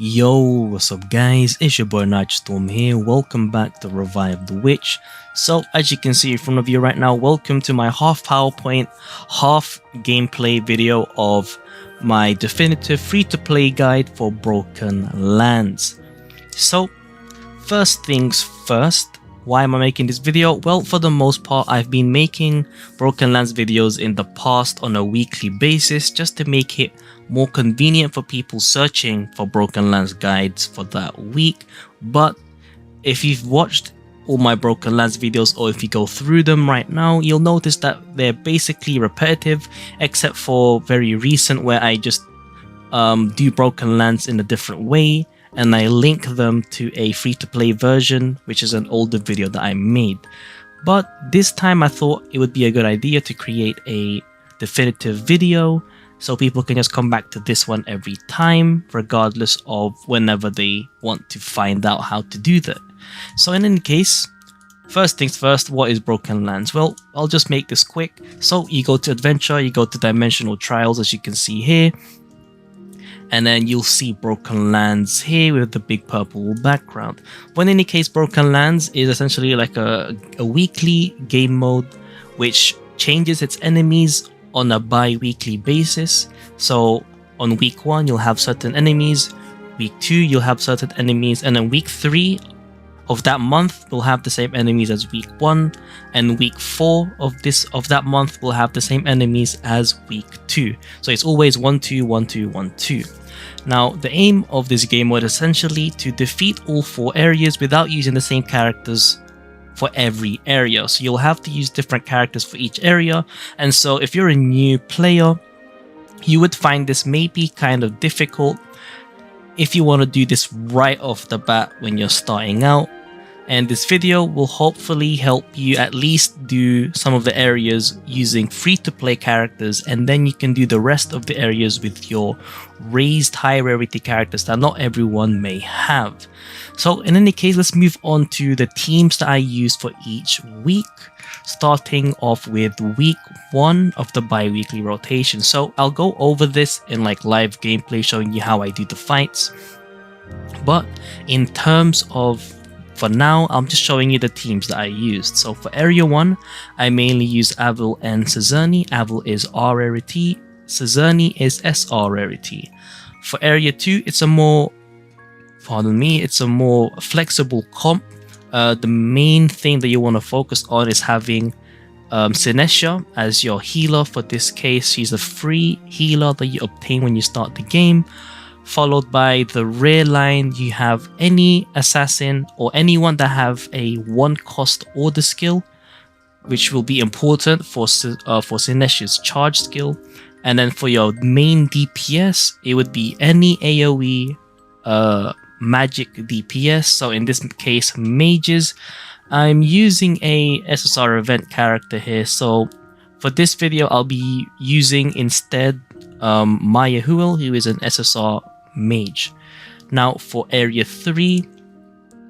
Yo, what's up guys, it's your boy Nitrostorm here, welcome back to RevivedWitch. So as you can see in front of you right now, welcome to my half PowerPoint, half gameplay video of my definitive free-to-play guide for Broken Lands. So first things first, why am I making this video? Well, for the most part, I've been making Broken Lands videos in the past on a weekly basis just to make it more convenient for people searching for Broken Lands guides for that week. But if you've watched all my Broken Lands videos, or if you go through them right now, you'll notice that they're basically repetitive, except for very recent where I just do Broken Lands in a different way and I link them to a free-to-play version, which is an older video that I made. But this time I thought it would be a good idea to create a definitive video so people can just come back to this one every time, regardless of whenever they want to find out how to do that. So in any case, first things first, what is Broken Lands? Well, I'll just make this quick. So you go to Adventure, you go to Dimensional Trials, as you can see here, and then you'll see Broken Lands here with the big purple background. But in any case, Broken Lands is essentially like a weekly game mode which changes its enemies on a bi-weekly basis. So on week 1 you'll have certain enemies, week 2 you'll have certain enemies, and then week 3 of that month will have the same enemies as week 1, and week 4 of that month will have the same enemies as week 2. So it's always 1 2 1 2 1 2. Now the aim of this game mode is essentially to defeat all 4 areas without using the same characters for every area. So you'll have to use different characters for each area, and so if you're a new player, you would find this maybe kind of difficult if you want to do this right off the bat when you're starting out. And this video will hopefully help you at least do some of the areas using free-to-play characters, and then you can do the rest of the areas with your raised high rarity characters that not everyone may have. So in any case, let's move on to the teams that I use for each week, starting off with week 1 of the bi-weekly rotation. So I'll go over this in like live gameplay showing you how I do the fights, but in terms of, for now, I'm just showing you the teams that I used. So for Area 1, I mainly use Avil and Cezerny. Avil is R rarity, Cezerny is SR rarity. For Area 2, it's a more flexible comp. The main thing that you want to focus on is having Sinesha as your healer. For this case, she's a free healer that you obtain when you start the game. Followed by the rare line, you have any assassin or anyone that have a 1-cost order skill, which will be important for Sinesha's charge skill. And then for your main DPS, it would be any AoE magic DPS. So in this case, mages. I'm using a SSR event character here. So for this video, I'll be using instead Maya Huel, who is an SSR mage. Now for Area 3,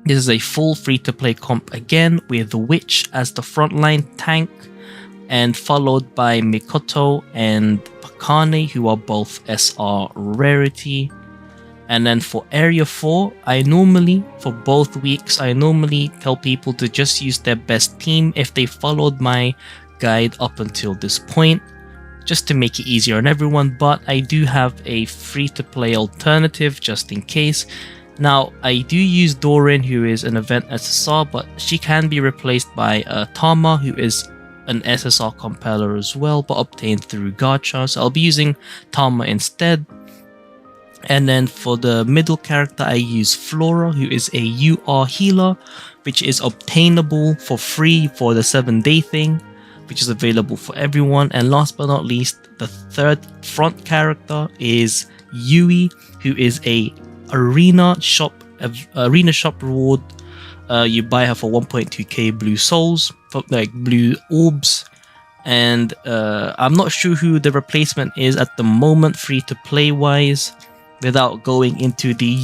this is a full free-to-play comp again, with the Witch as the frontline tank, and followed by Mikoto and Pakane, who are both SR rarity. And then for Area 4, for both weeks, I normally tell people to just use their best team if they followed my guide up until this point, just to make it easier on everyone. But I do have a free-to-play alternative just in case. Now I do use Dorin, who is an event SSR, but she can be replaced by Tama, who is an SSR compeller as well, but obtained through gacha. So I'll be using Tama instead. And then for the middle character, I use Flora, who is a UR healer, which is obtainable for free for the 7-day thing, which is available for everyone. And last but not least, the third front character is Yui, who is a arena shop reward. You buy her for 1.2k blue souls, like blue orbs. And I'm not sure who the replacement is at the moment, free to play wise, without going into the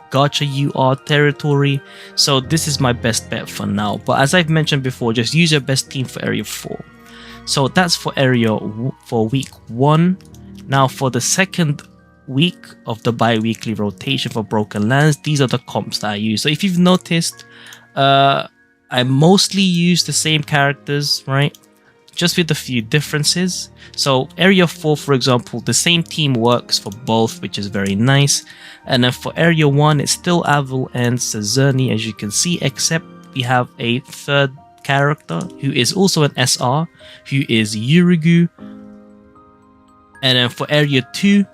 gacha UR territory. So this is my best bet for now, but as I've mentioned before, just use your best team for Area 4. So that's for week 1. Now for the second week of the bi-weekly rotation for Broken Lands, these are the comps that I use. So if you've noticed, I mostly use the same characters, right? Just with a few differences. So Area 4, for example, the same team works for both, which is very nice. And then for Area 1, it's still Avil and Sazerni, as you can see, except we have a third character who is also an SR, who is Yurugu. And then for Area 2,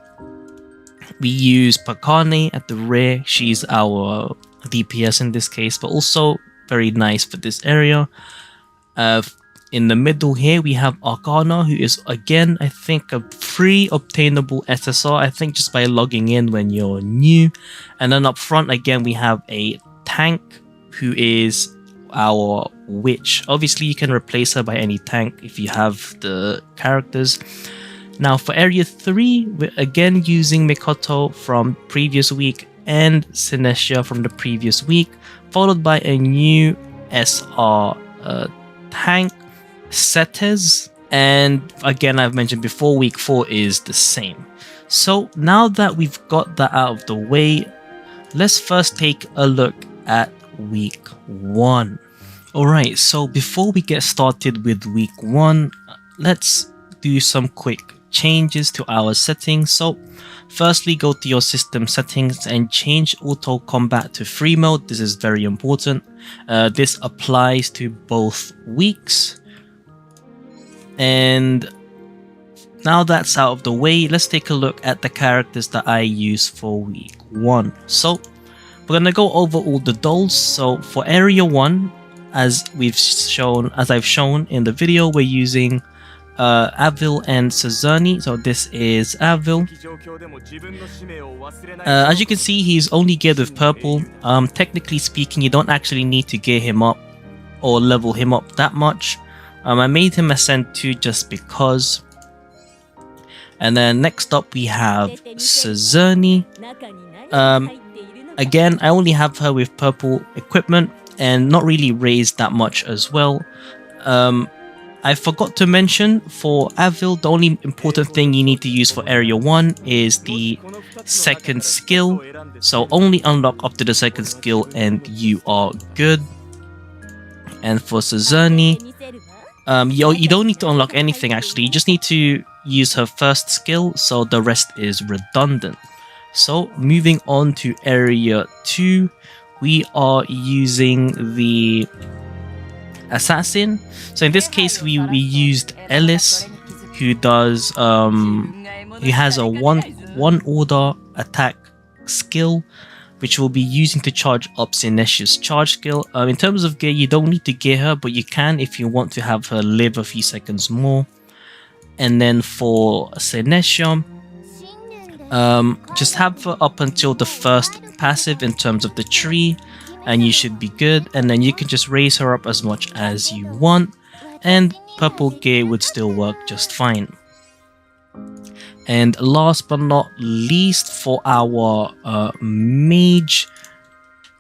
we use Pakane at the rear. She's our DPS in this case, but also very nice for this area. In the middle here, we have Arcana, who is, again, I think a free obtainable SSR, I think just by logging in when you're new. And then up front, again, we have a tank, who is our witch. Obviously, you can replace her by any tank if you have the characters. Now, for Area 3, we're again using Mikoto from previous week and Sinestia from the previous week, followed by a new SR tank, Setes, and again, I've mentioned before, week 4 is the same. So now that we've got that out of the way, let's first take a look at week 1. Alright, so before we get started with week 1, let's do some quick changes to our settings. So firstly, go to your system settings and change auto combat to free mode. This is very important. This applies to both weeks. And now that's out of the way, let's take a look at the characters that I use for week 1. So we're gonna go over all the dolls. So for Area 1, as I've shown in the video, we're using Avil and Sazerni. So this is Avil. As you can see, he's only geared with purple. Technically speaking, you don't actually need to gear him up or level him up that much. I made him Ascend 2 just because. And then next up we have Sazerni. Again, I only have her with purple equipment and not really raised that much as well. I forgot to mention, for Avil, the only important thing you need to use for Area 1 is the second skill. So only unlock up to the second skill and you are good. And for Sazerni, you don't need to unlock anything actually, you just need to use her first skill, so the rest is redundant. So moving on to Area 2, we are using the Assassin. So in this case we used Ellis, who does who has a one order attack skill, which we'll be using to charge up Sinesia's charge skill. In terms of gear, you don't need to gear her, but you can if you want to have her live a few seconds more. And then for Sinesia, just have her up until the first passive in terms of the tree, and you should be good. And then you can just raise her up as much as you want, and purple gear would still work just fine. And last but not least, for our mage,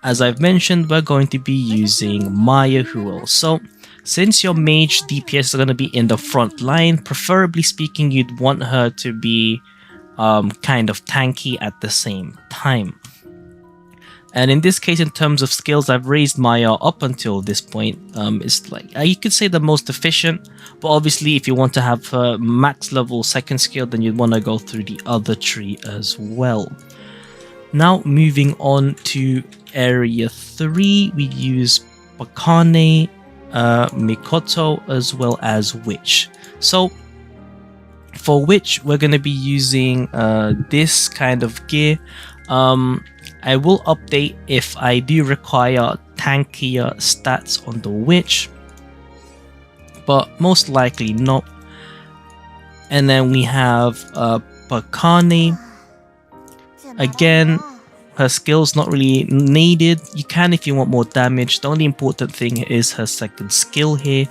as I've mentioned, we're going to be using Maya Huel. So since your mage DPS is going to be in the front line, preferably speaking, you'd want her to be kind of tanky at the same time. And in this case, in terms of skills, I've raised Maya up until this point. It's like, you could say the most efficient, but obviously if you want to have her max level second skill, then you'd want to go through the other tree as well. Now moving on to Area 3, we use Pakane, Mikoto, as well as Witch. So for Witch, we're going to be using this kind of gear. I will update if I do require tankier stats on the Witch, but most likely not. And then we have Pakane. Again, her skill's not really needed. You can if you want more damage. The only important thing is her second skill here.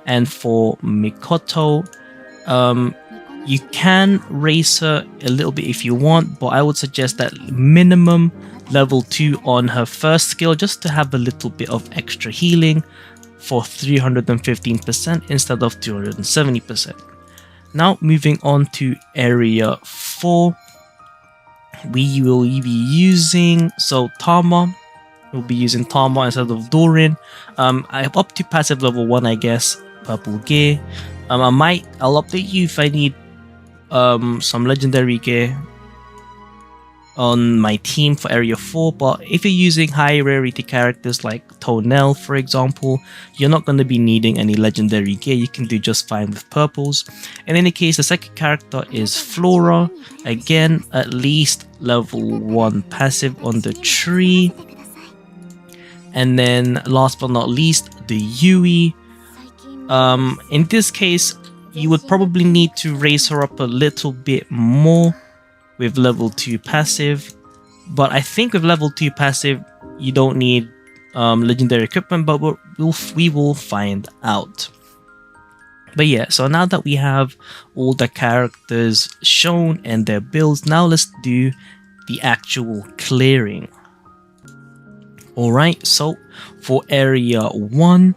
And for Mikoto, you can raise her a little bit if you want, but I would suggest that minimum level 2 on her first skill, just to have a little bit of extra healing for 315% instead of 270%. Now moving on to Area 4. we will be using Tama. We'll be using Tama instead of Dorin. I have up to passive level 1, I guess. Purple gear. I'll update you if I need some legendary gear on my team for area 4, but if you're using high rarity characters like Tonel, for example, you're not going to be needing any legendary gear. You can do just fine with purples. In any case, the second character is Flora. Again, at least level 1 passive on the tree. And then last but not least, the Yui. In this case, you would probably need to raise her up a little bit more with level 2 passive, but I think with level 2 passive you don't need legendary equipment, but we will find out. But yeah, so now that we have all the characters shown and their builds, now let's do the actual clearing. Alright, so for area 1,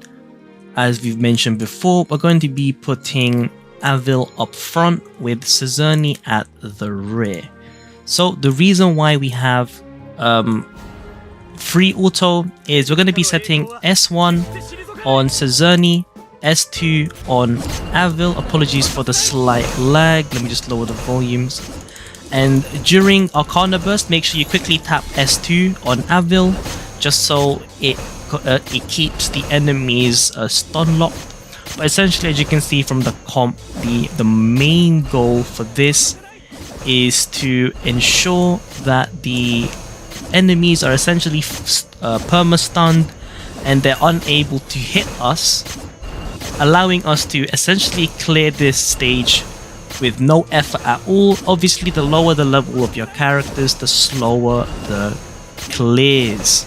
as we've mentioned before, we're going to be putting Avil up front with Cezerni at the rear. So the reason why we have free auto is we're going to be setting S1 on Cezerni, S2 on Avil. Apologies for the slight lag, let me just lower the volumes. And during Arcana Burst, make sure you quickly tap S2 on Avil, just so it keeps the enemies stun locked. But essentially, as you can see from the comp, the main goal for this is to ensure that the enemies are essentially perma-stunned and they're unable to hit us, allowing us to essentially clear this stage with no effort at all. Obviously, the lower the level of your characters, the slower the clears.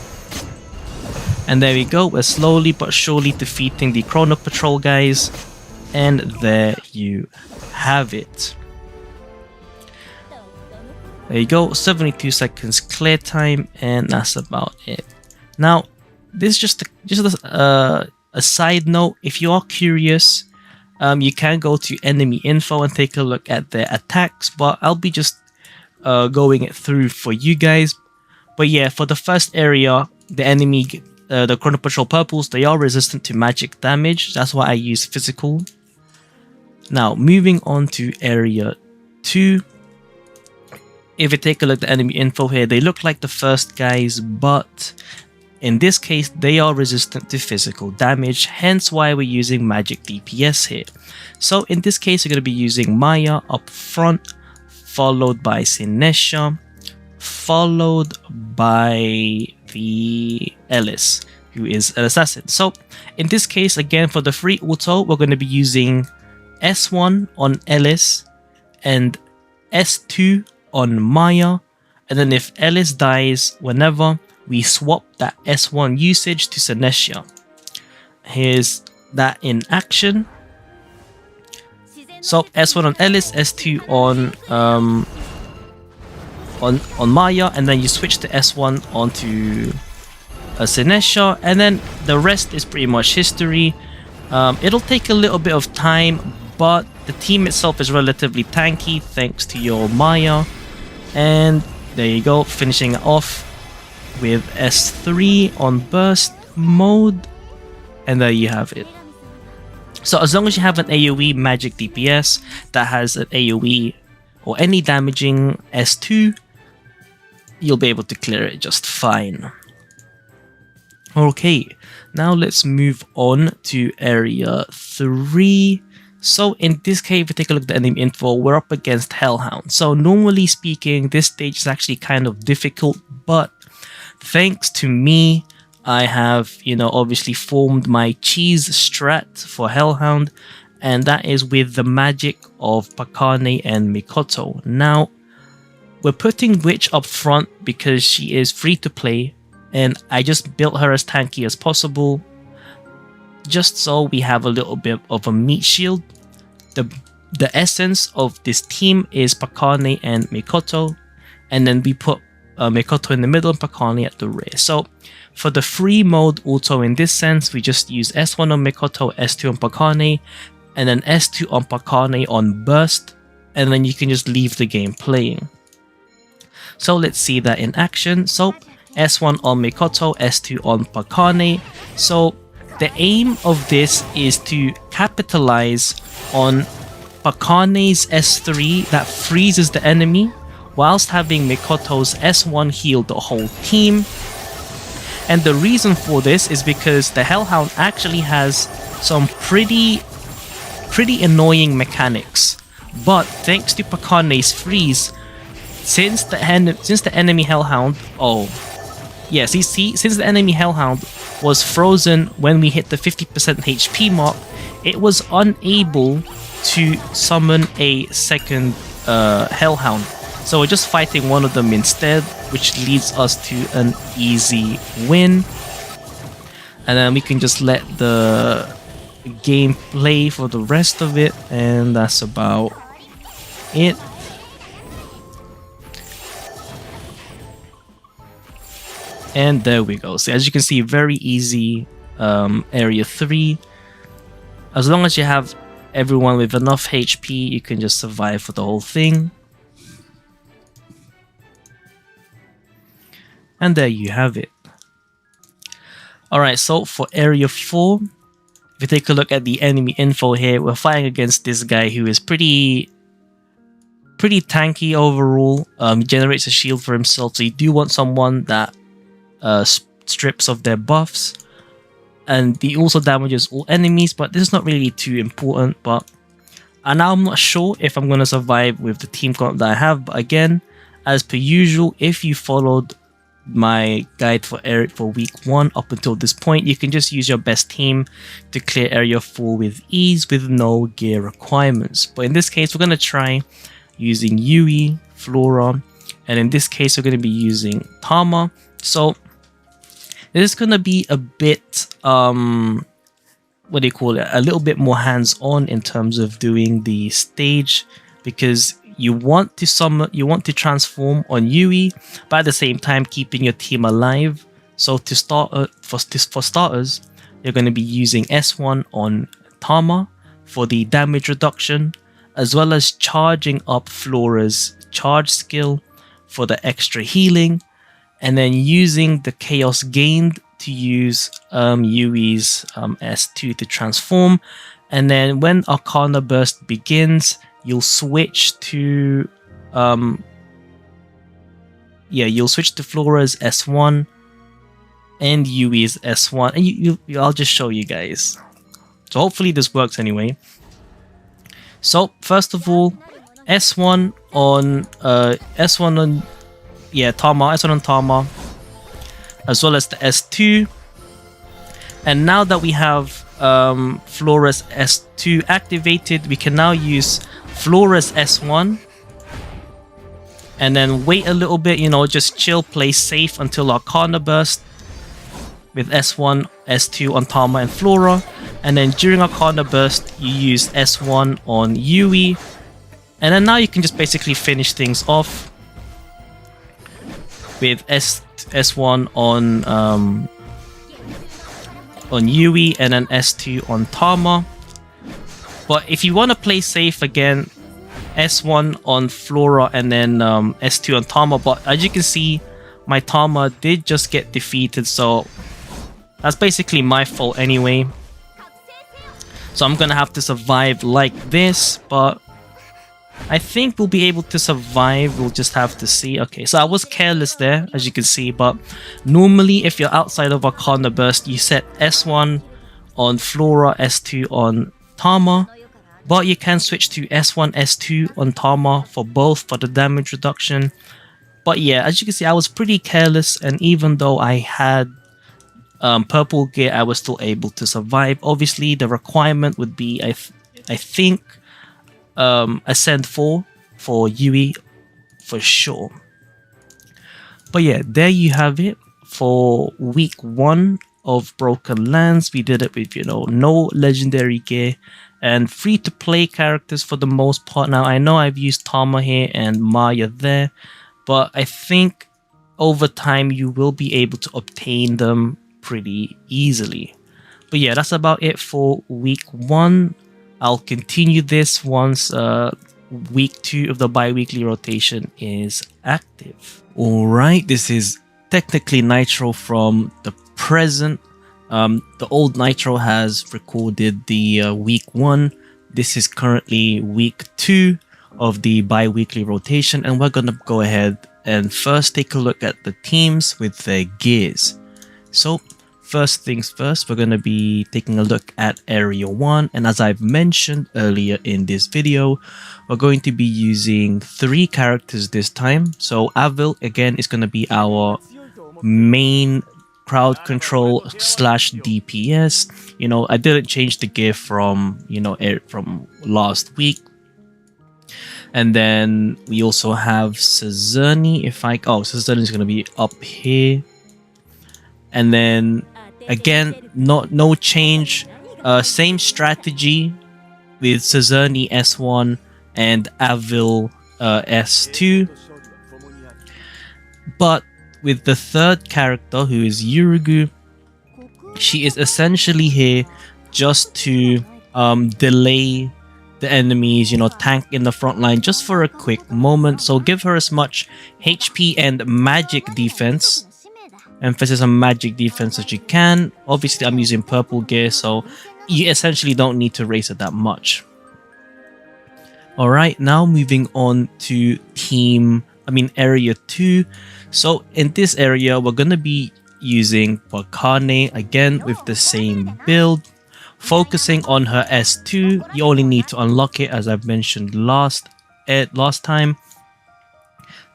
And there we go, we're slowly but surely defeating the Chrono Patrol guys. And there you have it. There you go, 72 seconds clear time, and that's about it. Now, this is just a side note. If you are curious, you can go to enemy info and take a look at their attacks, but I'll be just going it through for you guys. But yeah, for the first area, the enemy, the Chrono Patrol purples, they are resistant to magic damage. That's why I use physical. Now, moving on to area 2. If you take a look at the enemy info here, they look like the first guys, but in this case, they are resistant to physical damage, hence why we're using magic DPS here. So in this case, we're going to be using Maya up front, followed by Sinesha, followed by the Ellis, who is an assassin. So in this case, again, for the free auto, we're going to be using S1 on Ellis and S2 on Maya, and then if Ellis dies whenever, we swap that S1 usage to Sinesha. Here's that in action. So S1 on Ellis, S2 on Maya, and then you switch to S1 onto Sinesha, and then the rest is pretty much history. It'll take a little bit of time, but the team itself is relatively tanky thanks to your Maya. And there you go, finishing it off with S3 on burst mode, and there you have it. So as long as you have an AoE magic DPS that has an AoE or any damaging S2, you'll be able to clear it just fine. Okay, now let's move on to area 3. So in this case, if you take a look at the enemy info, we're up against Hellhound. So normally speaking, this stage is actually kind of difficult, but thanks to me, I have, obviously formed my cheese strat for Hellhound, and that is with the magic of Pakane and Mikoto. Now, we're putting Witch up front because she is free to play, and I just built her as tanky as possible, just so we have a little bit of a meat shield. The essence of this team is Pakane and Mikoto, and then we put Mikoto in the middle and Pakane at the rear. So for the free mode auto in this sense, we just use S1 on Mikoto, S2 on Pakane, and then S2 on Pakane on burst, and then you can just leave the game playing. So let's see that in action. So S1 on Mikoto, S2 on Pakane. So the aim of this is to capitalize on Pakane's S3 that freezes the enemy, whilst having Mikoto's S1 heal the whole team. And the reason for this is because the Hellhound actually has some pretty annoying mechanics. But thanks to Pakane's freeze, since the enemy Hellhound, since the enemy Hellhound was frozen when we hit the 50% HP mark, it was unable to summon a second Hellhound. So we're just fighting one of them instead, which leads us to an easy win. And then we can just let the game play for the rest of it, and that's about it. And there we go. So as you can see, very easy area 3. As long as you have everyone with enough HP, you can just survive for the whole thing. And there you have it. Alright, so for area 4, if you take a look at the enemy info here, we're fighting against this guy who is pretty tanky overall. He generates a shield for himself, so you do want someone that strips of their buffs. And he also damages all enemies, but this is not really too important. And now I'm not sure if I'm going to survive with the team comp that I have, but again, as per usual, if you followed my guide for week 1 up until this point, you can just use your best team to clear area 4 with ease with no gear requirements. But in this case, we're going to try using Yui, Flora, and in this case we're going to be using Tama. So this is going to be a bit a little bit more hands-on in terms of doing the stage, because you want to transform on Yui, but at the same time keeping your team alive. So to start, for starters, you're going to be using S1 on Tama for the damage reduction, as well as charging up Flora's charge skill for the extra healing, and then using the chaos gained to use Yui's S2 to transform. And then when Arcana Burst begins, you'll switch to Flora's S1 and Yui's S1, and I'll just show you guys. So hopefully this works anyway. So first of all, S1 on Tama, as well as the S2. And now that we have Flora's S2 activated, we can now use Flora's S1 and then wait a little bit, just chill, play safe until Arcana Burst with S1, S2 on Tama and Flora. And then during Arcana Burst, you use S1 on Yui. And then now you can just basically finish things off with S1 on Yui and then S2 on Tama. But if you want to play safe again, S1 on Flora and then S2 on Tama. But as you can see, my Tama did just get defeated, so that's basically my fault anyway. So I'm gonna have to survive like this, but I think we'll be able to survive. We'll just have to see. Okay, so I was careless there, as you can see, but normally if you're outside of Arcana Burst, you set S1 on Flora, S2 on Tama, but you can switch to S1, S2 on Tama for both for the damage reduction. But yeah, as you can see, I was pretty careless, and even though I had purple gear, I was still able to survive. Obviously, the requirement would be, I think, Ascend 4 for Yui for sure. But yeah, there you have it for week 1 of Broken Lands. We did it with, no legendary gear and free to play characters for the most part. Now I know I've used Tama here and Maya there, but I think over time you will be able to obtain them pretty easily. But yeah, that's about it for week 1. I'll continue this once week 2 of the bi-weekly rotation is active. Alright, this is technically Nitro from the present. The old Nitro has recorded the week 1. This is currently week 2 of the bi-weekly rotation, and we're gonna go ahead and first take a look at the teams with their gears. So first things first, we're going to be taking a look at Area 1, and as I've mentioned earlier in this video, we're going to be using 3 characters this time. So Avil, again, is going to be our main crowd control / DPS. You know, I didn't change the gear from, from last week. And then we also have Sazerni. Sazerni is going to be up here. And then again, no change, same strategy with Sazerni S1 and Avil S2, but with the third character, who is Yurugu, she is essentially here just to delay the enemies, tank in the front line just for a quick moment. So give her as much HP and magic defense, emphasis on magic defense, as you can. Obviously I'm using purple gear, so you essentially don't need to raise it that much. Alright, now moving on to area 2. So in this area we're going to be using Wakane again with the same build, focusing on her S2. You only need to unlock it, as I've mentioned last time.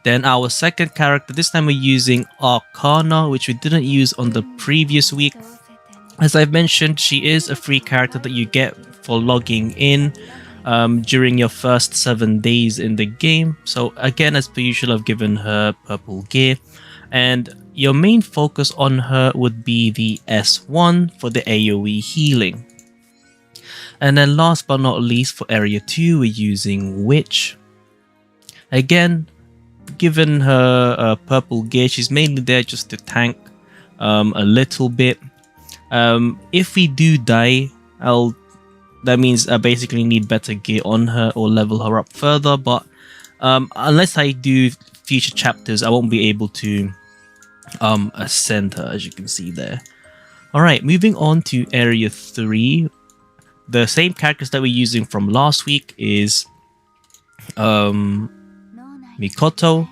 Then our second character, this time we're using Arcana, which we didn't use on the previous week. As I've mentioned, she is a free character that you get for logging in during your first 7 days in the game. So again, as per usual, I've given her purple gear. And your main focus on her would be the S1 for the AoE healing. And then last but not least, for Area 2, we're using Witch. Again, given her purple gear, she's mainly there just to tank a little bit. If we do die, that means I basically need better gear on her or level her up further, but unless I do future chapters, I won't be able to ascend her, as you can see there. Alright, moving on to Area 3. The same characters that we're using from last week is Mikoto,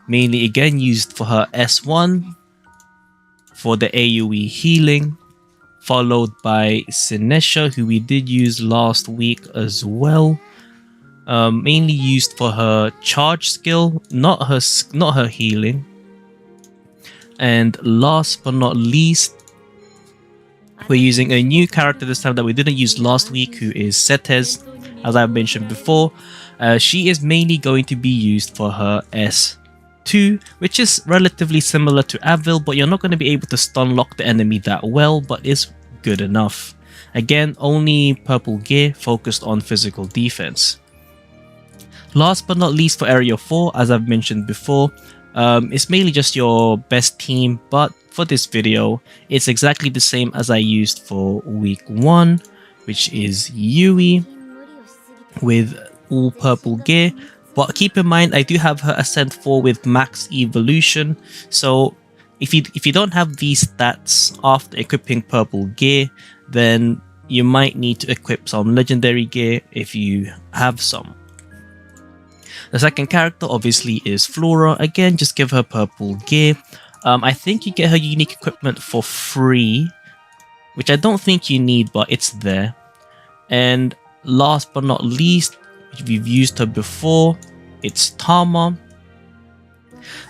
mainly again used for her S1 for the AoE healing, followed by Sinesha, who we did use last week as well, mainly used for her charge skill, not her healing. And last but not least, we're using a new character this time that we didn't use last week, who is Setez. As I've mentioned before, she is mainly going to be used for her S2, which is relatively similar to Avil, but you're not going to be able to stun lock the enemy that well, but it's good enough. Again, only purple gear, focused on physical defense. Last but not least, for Area 4, as I've mentioned before, it's mainly just your best team, but for this video, it's exactly the same as I used for week 1, which is Yui with all purple gear. But keep in mind, I do have her Ascent 4 with max evolution, so if you don't have these stats after equipping purple gear, then you might need to equip some legendary gear if you have some. The second character obviously is Flora. Again, just give her purple gear. I think you get her unique equipment for free, which I don't think you need, but it's there. And last but not least, if you've used her before, it's Tama.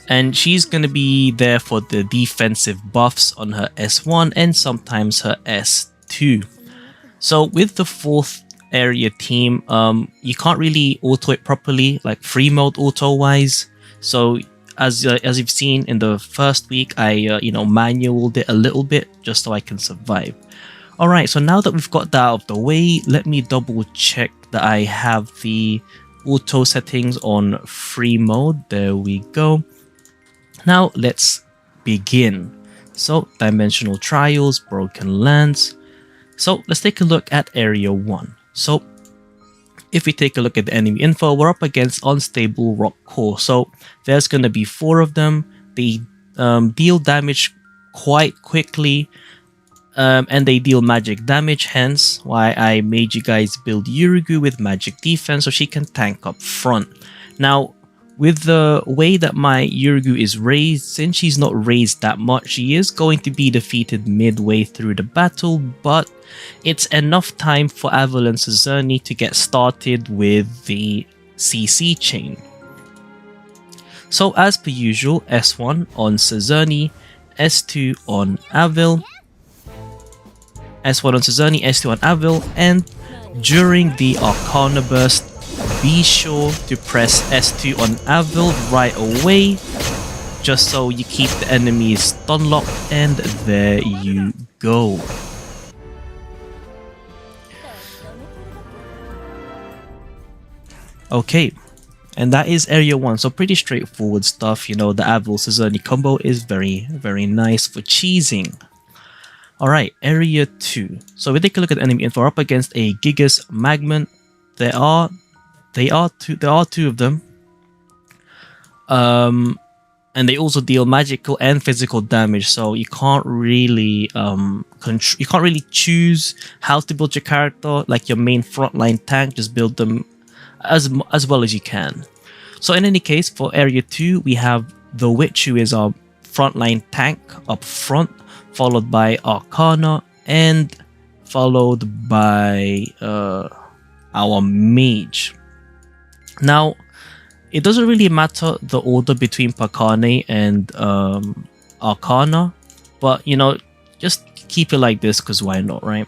And she's going to be there for the defensive buffs on her S1 and sometimes her S2. So with the fourth area team, you can't really auto it properly, like free mode auto wise. So as you've seen in the first week, I manualed it a little bit just so I can survive. Alright, so now that we've got that out of the way, let me double check that I have the auto settings on free mode. There we go. Now let's begin. So dimensional trials, broken lands. So let's take a look at area 1. So if we take a look at the enemy info, we're up against unstable rock core. So there's going to be 4 of them. They deal damage quite quickly, and they deal magic damage, hence why I made you guys build Yurugu with magic defense so she can tank up front. Now, with the way that my Yurugu is raised, since she's not raised that much, she is going to be defeated midway through the battle, but it's enough time for Avel and Sezerni to get started with the CC chain. So as per usual, S1 on Sezerni, S2 on Avel, S1 on Sezerni, S2 on Avel, and during the Arcana burst, be sure to press S2 on Avel right away, just so you keep the enemies stun locked, and there you go. Okay, and that is area 1, so pretty straightforward stuff. You know, the Avel Sezerni combo is very nice for cheesing. Alright, area 2. So we take a look at enemy info. We're up against a Gigas Magment. There are 2 of them. And they also deal magical and physical damage, so you can't really choose how to build your character like your main frontline tank. Just build them as well as you can. So in any case, for area 2, we have the Witch, who is our frontline tank up front, followed by Arcana, and followed by our Mage. Now, it doesn't really matter the order between Pakane and Arcana, but you know, just keep it like this because why not, right?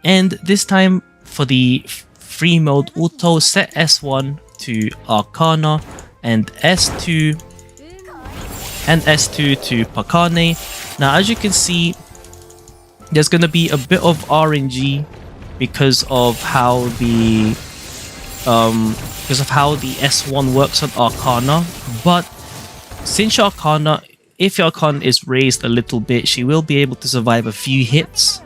And this time for the free mode auto, set S1 to Arcana and S2 to Pakane. Now, as you can see, there's going to be a bit of RNG because of how the S1 works on Arcana. But since your Arcana, if your Arcana is raised a little bit, she will be able to survive a few hits.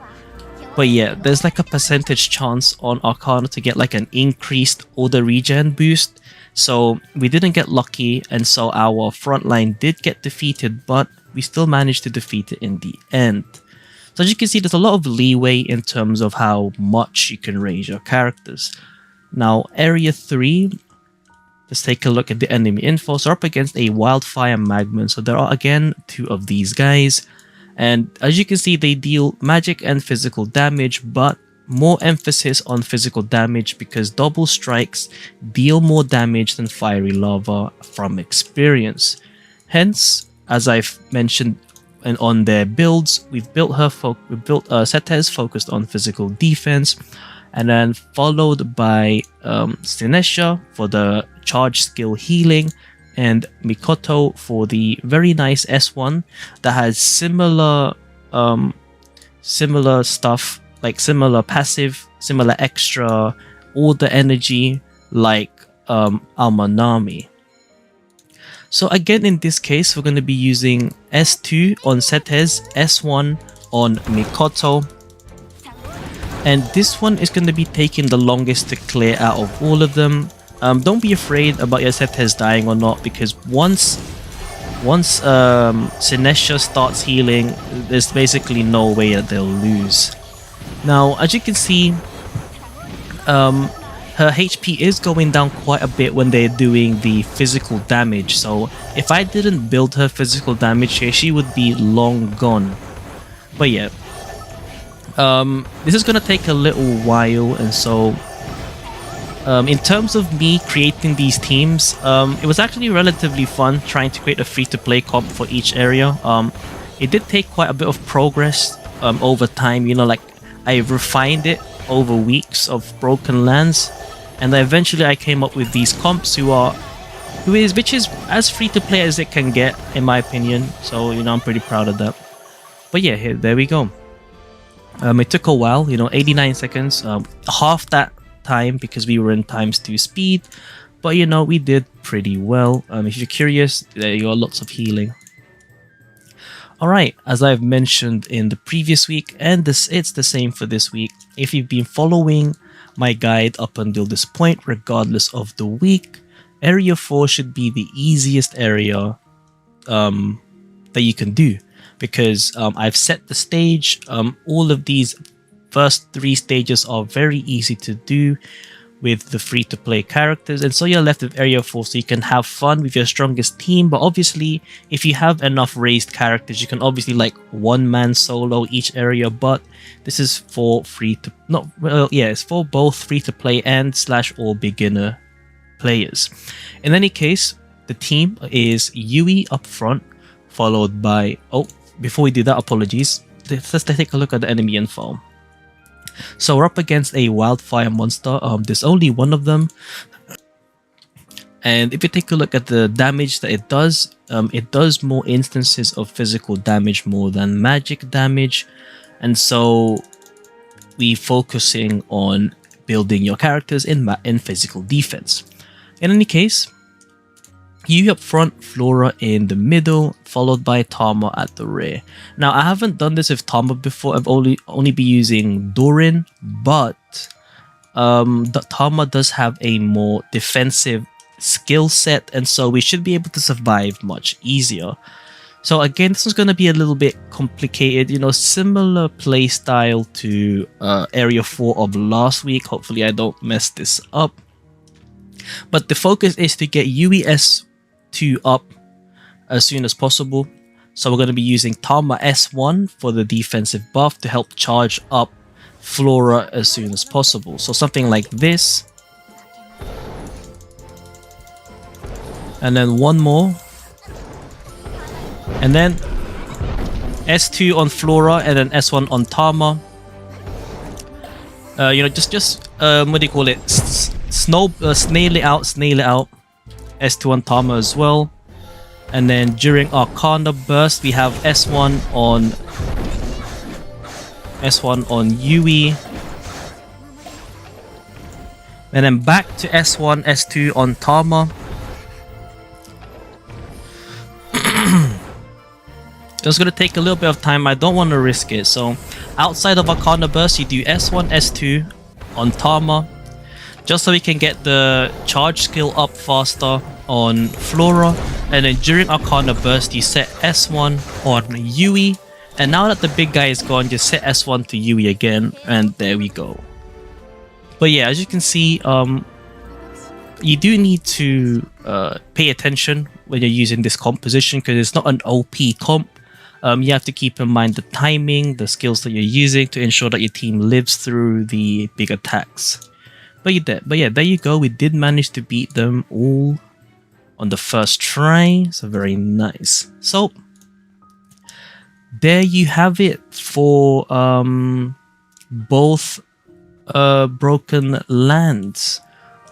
But yeah, there's like a percentage chance on Arcana to get like an increased order regen boost. So we didn't get lucky, and so our frontline did get defeated, but we still managed to defeat it in the end. So as you can see, there's a lot of leeway in terms of how much you can raise your characters. Now, area 3, let's take a look at the enemy info. So we're up against a Wildfire Magman. So there are again 2 of these guys. And as you can see, they deal magic and physical damage, but more emphasis on physical damage because double strikes deal more damage than fiery lava from experience. Hence, as I've mentioned on their builds, we've built Setez focused on physical defense, and then followed by Sinesha for the charge skill healing, and Mikoto for the very nice S1 that has similar stuff, like similar passive, similar extra order energy like Amanami. So again, in this case, we're going to be using S2 on Setez, S1 on Mikoto, and this one is going to be taking the longest to clear out of all of them. Don't be afraid about your Setez dying or not, because once Sinesha starts healing, there's basically no way that they'll lose. Now, as you can see, her HP is going down quite a bit when they're doing the physical damage. So if I didn't build her physical damage here, she would be long gone. But yeah, this is gonna take a little while, and so in terms of me creating these teams, it was actually relatively fun trying to create a free-to-play comp for each area. It did take quite a bit of progress over time, you know, like I refined it over weeks of Broken Lands, and then eventually I came up with these comps which is as free-to-play as it can get, in my opinion. So, you know, I'm pretty proud of that. But yeah, there we go. It took a while, you know, 89 seconds, half that time because we were in ×2 speed, but you know, we did pretty well. If you're curious, there you are, lots of healing. Alright, as I've mentioned in the previous week, and it's the same for this week, if you've been following my guide up until this point, regardless of the week, area 4 should be the easiest area that you can do, because I've set the stage. All of these first 3 stages are very easy to do with the free-to-play characters, and so you're left with area 4 so you can have fun with your strongest team. But obviously, if you have enough raised characters, you can obviously like one-man solo each area, but this is for it's for both free-to-play and / or beginner players. In any case, the team is Yui up front, followed by... Oh, before we do that, apologies. Let's take a look at the enemy info. So we're up against a wildfire monster. There's only one of them. And if you take a look at the damage that it does more instances of physical damage more than magic damage. And so we're focusing on building your characters in physical defense. In any case, you up front, Flora in the middle, followed by Tama at the rear. Now, I haven't done this with Tama before. I've only been using Dorin, but Tama does have a more defensive skill set, and so we should be able to survive much easier. So again, this is going to be a little bit complicated, similar play style to Area 4 of last week. Hopefully I don't mess this up. But the focus is to get Yui S2 up as soon as possible. So we're going to be using Tama S1 for the defensive buff to help charge up Flora as soon as possible. So something like this. And then one more. And then S2 on Flora and then S1 on Tama. Just what do you call it? Snail it out. S2 on Tama as well. And then during Arcana Burst, we have S1 on Yui. And then back to S1, S2 on Tama. It's going to take a little bit of time. I don't want to risk it. So outside of Arcana Burst, you do S1, S2 on Tama, just so we can get the charge skill up faster on Flora. And then during Arcana Burst, you set S1 on Yui. And now that the big guy is gone, just set S1 to Yui again. And there we go. But yeah, as you can see, you do need to pay attention when you're using this composition, because it's not an OP comp. You have to keep in mind the timing, the skills that you're using to ensure that your team lives through the big attacks. But yeah, there you go. We did manage to beat them all on the first try. So very nice. So there you have it for both Broken Lands.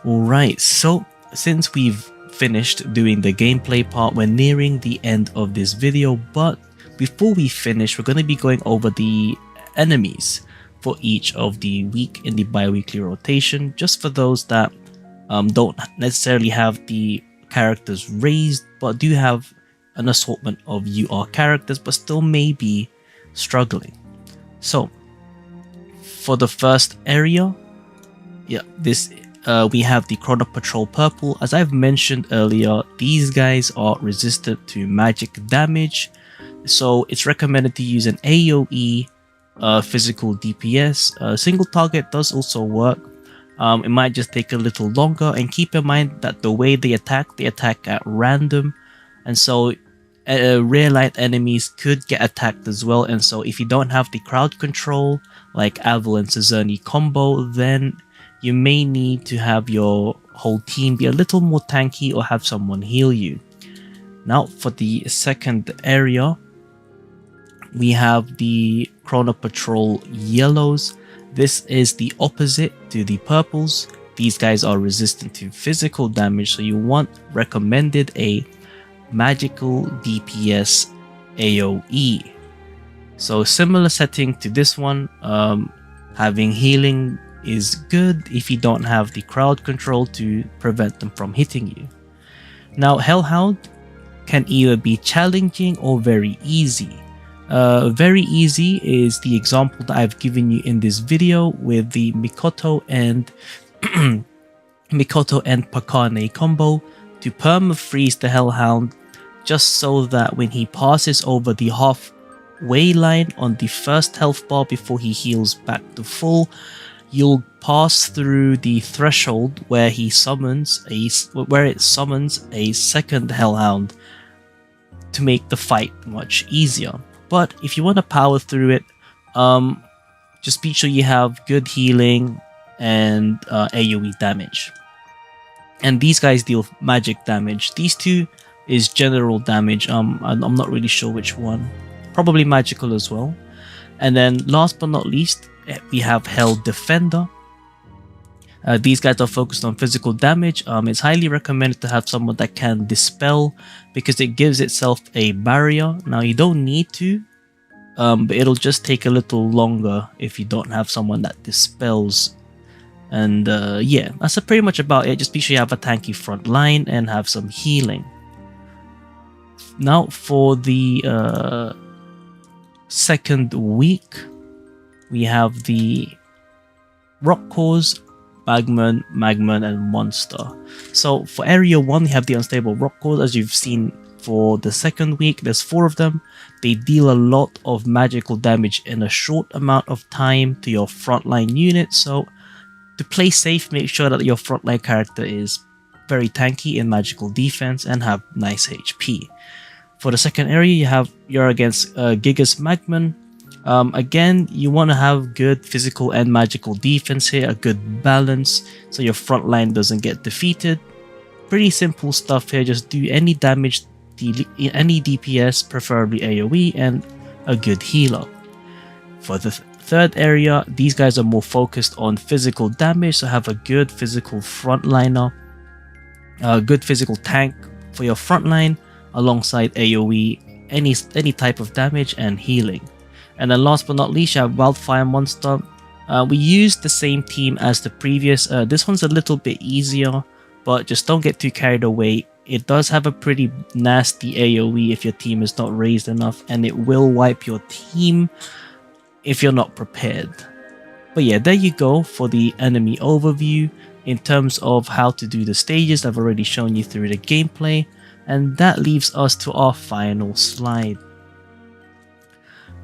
Alright, so since we've finished doing the gameplay part, we're nearing the end of this video, but before we finish, we're going to be going over the enemies for each of the week in the bi-weekly rotation, just for those that don't necessarily have the characters raised, but do have an assortment of UR characters, but still may be struggling. So, for the first area, yeah, we have the Chrono Patrol Purple. As I've mentioned earlier, these guys are resistant to magic damage, so it's recommended to use an AoE physical DPS. Single target does also work. It might just take a little longer, and keep in mind that the way they attack at random, and so rear light enemies could get attacked as well. And so if you don't have the crowd control like Avel and Cezerny combo, then you may need to have your whole team be a little more tanky or have someone heal you. Now for the second area, we have the Chrono Patrol Yellows. This is the opposite to the purples. These guys are resistant to physical damage, so you want recommended a magical DPS AoE. So similar setting to this one, having healing is good if you don't have the crowd control to prevent them from hitting you. Now Hellhound can either be challenging or very easy. Very easy is the example that I've given you in this video with the Mikoto and Mikoto and Pakane combo to perma-freeze the Hellhound, just so that when he passes over the halfway line on the first health bar before he heals back to full, you'll pass through the threshold where it summons a second Hellhound to make the fight much easier. But if you want to power through it, just be sure you have good healing and AoE damage. And these guys deal magic damage. These two is general damage. I'm not really sure which one. Probably magical as well. And then last but not least, we have Hell Defender. These guys are focused on physical damage. It's highly recommended to have someone that can dispel, because it gives itself a barrier. Now you don't need to, but it'll just take a little longer if you don't have someone that dispels. And yeah, that's pretty much about it. Just be sure you have a tanky front line and have some healing. Now for the second week, we have the Rock Cause, Magman, and Monster. So for area 1, we have the Unstable Rock Cause. As you've seen for the second week, there's 4 of them. They deal a lot of magical damage in a short amount of time to your frontline unit. So to play safe, make sure that your frontline character is very tanky in magical defense and have nice HP. For the second area, you're against Gigas Magman. Again, you want to have good physical and magical defense here, a good balance, so your front line doesn't get defeated. Pretty simple stuff here, just do any damage, any DPS, preferably AoE, and a good healer. For the third area, these guys are more focused on physical damage, so have a good physical frontliner, a good physical tank for your frontline, alongside AoE, any type of damage, and healing. And then last but not least, you have Wildfire Monster. We used the same team as the previous. This one's a little bit easier, but just don't get too carried away. It does have a pretty nasty AoE if your team is not raised enough, and it will wipe your team if you're not prepared. But yeah, there you go for the enemy overview. In terms of how to do the stages, I've already shown you through the gameplay, and that leaves us to our final slide.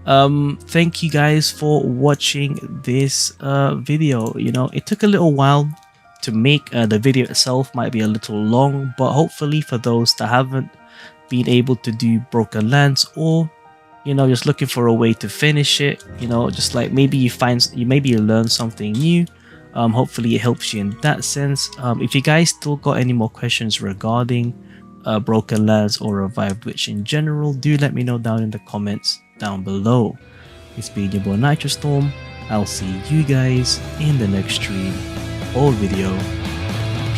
Thank you guys for watching this video. You know, it took a little while to make. The video itself might be a little long, but hopefully for those that haven't been able to do Broken Lands, or you know, just looking for a way to finish it, you know, just like maybe you learn something new. Hopefully it helps you in that sense. If you guys still got any more questions regarding Broken Lands or RevivedWitch in general, do let me know down in the comments down below. It's been your boy Nitrostorm. I'll see you guys in the next stream or video.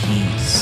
Peace.